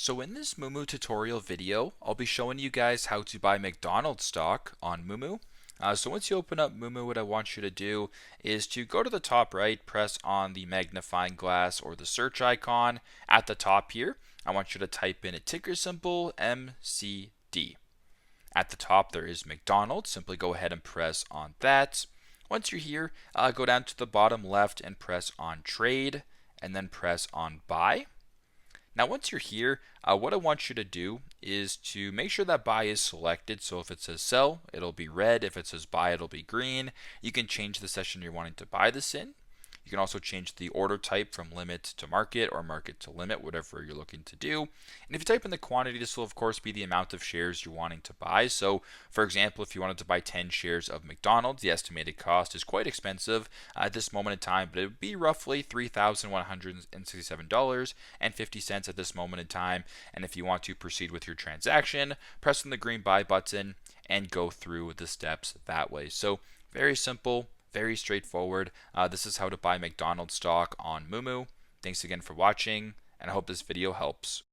So in this Moomoo tutorial video, I'll be showing you guys how to buy McDonald's stock on Moomoo. So once you open up Moomoo, what I want you to do is to go to the top right, press on the magnifying glass or the search icon at the top here. I want you to type in a ticker symbol MCD. At the top there is McDonald's. Simply go ahead and press on that. Once you're here, go down to the bottom left and press on trade and then press on buy. Now once you're here, what I want you to do is to make sure that buy is selected. So if it says sell, it'll be red. If it says buy, it'll be green. You can change the session you're wanting to buy this in. You can also change the order type from limit to market or market to limit, whatever you're looking to do. And if you type in the quantity, this will of course be the amount of shares you're wanting to buy. So for example, if you wanted to buy 10 shares of McDonald's, the estimated cost is quite expensive at this moment in time, but it would be roughly $3,167.50 at this moment in time. And if you want to proceed with your transaction, press on the green buy button and go through the steps that way. So very simple, very straightforward. This is how to buy McDonald's stock on Moomoo. Thanks again for watching, and I hope this video helps.